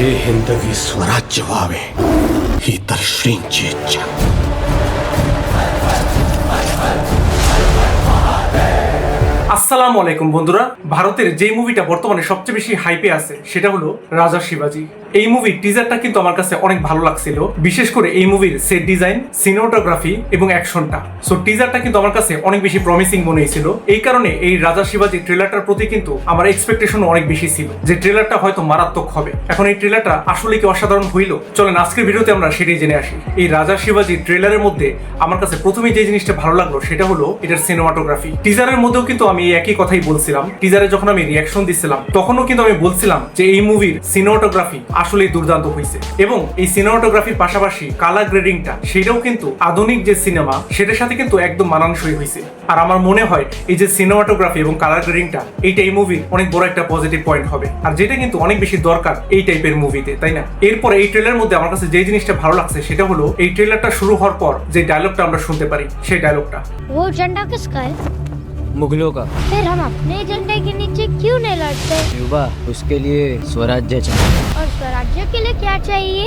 हे हिंदवी स्वराज्य व्हावे ही तर श्रींची इच्छा। আসসালামু আলাইকুম বন্ধুরা, ভারতের যে মুভিটা বর্তমানে সবচেয়ে বেশি হাইপে আছে সেটা হলো রাজা শিবাজি। এই মুভির টিজারটা কিন্তু আমার কাছে অনেক ভালো লাগছিল, বিশেষ করে এই মুভির সেট ডিজাইন, সিনেমাটোগ্রাফি এবং অ্যাকশনটা। সো টিজারটা কিন্তু আমার কাছে অনেক বেশি প্রমিসিং মনে হয়েছিল। এই কারণে এই রাজা শিবাজি ট্রেলারটার প্রতি কিন্তু আমার এক্সপেকটেশন অনেক বেশি ছিল যে ট্রেলারটা হয়তো মারাত্মক হবে। এখন এই ট্রেলারটা আসলে কি অসাধারণ হইল, চলেন আজকের ভিডিওতে আমরা সেটাই জেনে আসি। এই রাজা শিবাজি ট্রেলারের মধ্যে আমার কাছে প্রথমেই যে জিনিসটা ভালো লাগলো সেটা হলো এটার সিনেমাটোগ্রাফি। টিজারের মধ্যেও কিন্তু আমি একই কথাই বলছিলাম। টিজারে যখন আমি রিয়াকশন দিচ্ছিলাম তখনও কিন্তু আমি বলছিলাম যে এই মুভির সিনেমাটোগ্রাফি আসলেই দুর্দান্ত হয়েছে, এবং এই সিনেমাটোগ্রাফির পাশাপাশি কালার গ্রেডিংটা সেটাও কিন্তু আধুনিক যে সিনেমা সেটার সাথে কিন্তু একদম মানানসই হয়েছে। আর আমার মনে হয় এই যে সিনেমাটোগ্রাফি এবং কালার গ্রেডিংটা এইটা এই মুভির অনেক বড় একটা পজিটিভ পয়েন্ট হবে, আর যেটা কিন্তু অনেক বেশি দরকার এই টাইপের মুভিতে, তাই না? এরপরে এই ট্রেলারের মধ্যে আমার কাছে যে জিনিসটা ভালো লাগছে সেটা হলো এই ট্রেলারটা শুরু হওয়ার পর যে ডায়লগটা আমরা শুনতে পারি সেই ডায়লগটা, वो झंडा किसका है? मुगलों का। फिर हम अपने झंडे के नीचे क्यों नहीं लड़ते? युवा, उसके लिए स्वराज्य चाहिए। और स्वराज्य के लिए क्या चाहिए?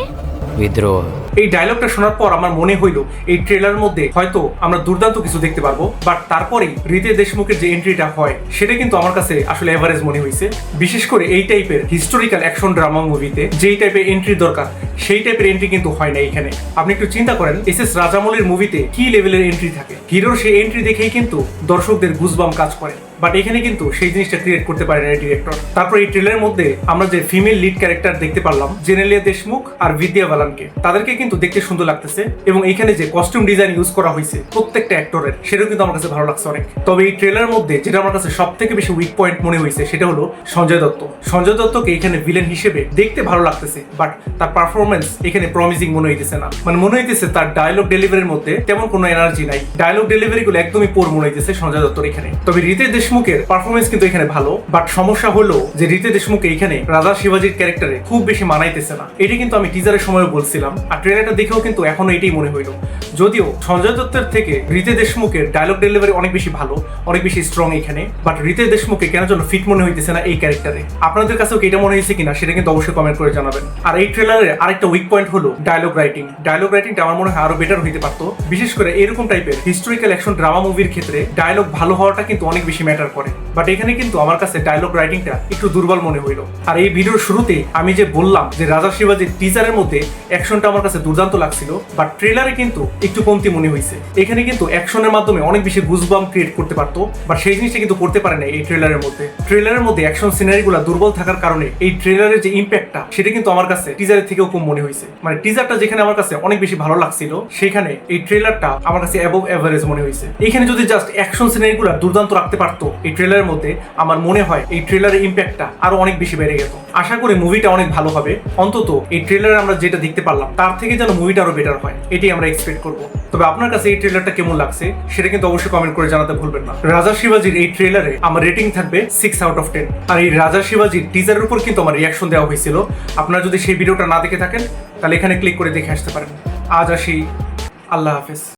विद्रोह। এই ডায়লগটা শোনার পর আমার মনে হইলো এই ট্রেলারের মধ্যে হয়তো আমরা দুর্দান্ত কিছু দেখতে পারবো, বাট তারপরেই রিতেশ দেশমুখের যে এন্ট্রিটা হয় সেটা কিন্তু আমার কাছে আসলে এভারেজ মনে হয়েছে। বিশেষ করে এই টাইপের হিস্টোরিক্যাল অ্যাকশন ড্রামা মুভিতে যেই টাইপের এন্ট্রি দরকার সেই টাইপের এন্ট্রি কিন্তু হয় না এখানে। আপনি একটু চিন্তা করেন এস রাজামৌলির মুভিতে কি লেভেলের এন্ট্রি থাকে, হিরোর সেই এন্ট্রি দেখেই কিন্তু দর্শকদের গুজবাম কাজ করে, বাট এখানে কিন্তু সেই জিনিসটা ক্রিয়েট করতে পারে না ডিরেক্টর। তারপর এই ট্রেলারের মধ্যে আমরা যে ফিমেল লিড ক্যারেক্টার দেখতে পারলাম জেনেলিয়া দেশমুখ আর বিদ্যা বালানকে, তাদেরকে কিন্তু দেখতে সুন্দর লাগতেছে, এবং এখানে যে কস্টিউম ডিজাইন ইউজ করা হয়েছে প্রত্যেকটা অ্যাক্টরের সেটাও কিন্তু আমার কাছে ভালো লাগছে অনেক। তবে এই ট্রেলারের মধ্যে যেটা আমার কাছে সব থেকে বেশি উইক পয়েন্ট মনে হয়েছে সেটা হলো সঞ্জয় দত্ত। সঞ্জয় দত্তকে এখানে ভিলেন হিসেবে দেখতে ভালো লাগতেছে, বাট তার পারফরমেন্স এখানে প্রমিসিং মনে হইতেছে না। মানে মনে হইতেছে তার ডায়লগ ডেলিভারির মধ্যে তেমন কোনো এনার্জি নাই, ডায়লগ ডেলিভারি গুলো একদমই পোর মনে হইতেছে সঞ্জয় দত্তর এখানে। তবে রিতেশ দেশমুখের পারফরমেন্স কিন্তু এখানে ভালো, বাট সমস্যা হলো যে রিতেশ দেশমুখ এখানে রাজা শিবাজির ক্যারেক্টারে খুব বেশি মানাইতেছে না। এটা কিন্তু আমি টিজারের সময় বলছিলাম, আর ট্রেলারটা দেখেও কিন্তু এখনো এটাই মনে হইলো। যদিও সঞ্জয় দত্তের থেকে রিতেশ দেশমুখের ডায়লগ ডেলিভারি অনেক বেশি ভালো, অনেক বেশি স্ট্রং এখানে, বাট রিতেশ দেশমুখকে কেন যেন ফিট মনে হইতেছে না এই ক্যারেক্টারে। আপনাদের কাছেও এটা মনে হয়েছে কিনা সেটা কিন্তু অবশ্যই কমেন্ট করে জানাবেন। আর এই ট্রেলারের আরেকটা উইক পয়েন্ট হলো ডায়লগ রাইটিং। ডায়লগ রাইটিংটা আমার মনে হয় আরো বেটার হইতে পারতো, বিশেষ করে এরকম টাইপের হিস্টোরিক্যাল অ্যাকশন ড্রামা মুভির ক্ষেত্রে ডায়লগ ভালো হওয়াটা কিন্তু অনেক বেশি ম্যাটার করে, বাট এখানে কিন্তু আমার কাছে ডায়লগ রাইটিংটা একটু দুর্বল মনে হইলো। আর এই ভিডিওর শুরুতে আমি যে বললাম যে রাজা শিবাজির টিজারের মধ্যে অ্যাকশনটা আমার কাছে দুর্দান্ত লাগছিল, বাট ট্রেলারে কিন্তু একটু কমতি মনে হয়েছে। এখানে কিন্তু অ্যাকশনের মাধ্যমে অনেক বেশি গুজবাম ক্রিয়েট করতে পারতো, বাট সেই জিনিসটা কিন্তু করতে পারে না এই ট্রেলারের মধ্যে। ট্রেলারের মধ্যে অ্যাকশন সিনারিগুলো দুর্বল থাকার কারণে এই ট্রেলারের যে ইম্প্যাক্টটা সেটা কিন্তু আমার কাছে টিজারের থেকেও কম মনে হয়েছে। মানে টিজারটা যেখানে আমার কাছে অনেক বেশি ভালো লাগছিল সেখানে এই ট্রেলারটা আমার কাছে অ্যাবভ এভারেজ মনে হয়েছে। এখানে যদি জাস্ট অ্যাকশন সিনারিগুলো দুর্দান্ত রাখতে পারতো এই ট্রেলারের মধ্যে, আমার মনে হয় এই ট্রেলারের ইম্প্যাক্টটা আরো অনেক বেশি বেড়ে যেত। আশা করি মুভিটা অনেক ভালো হবে, অন্তত এই ট্রেলারে আমরা যেটা দেখতে পারলাম তার থেকে যেন মুভিটা আরো বেটার হয় এটাই আমরা এক্সপেক্ট করব। তবে আপনার কাছে এই ট্রেলারটা কেমন লাগছে সেটা কিন্তু অবশ্যই কমেন্ট করে জানাতে ভুলবেন না। রাজা শিবাজির এই ট্রেলারে আমার রেটিং থাকবে 6/10। আর এই রাজা শিবাজির টিজারের উপর কিন্তু আমার রিয়াকশন দেওয়া হয়েছিল। আপনারা যদি সেই ভিডিওটা না দেখে থাকেন তাহলে এখানে ক্লিক করে দেখে আসতে পারেন। আজ আসি, আল্লাহ হাফেজ।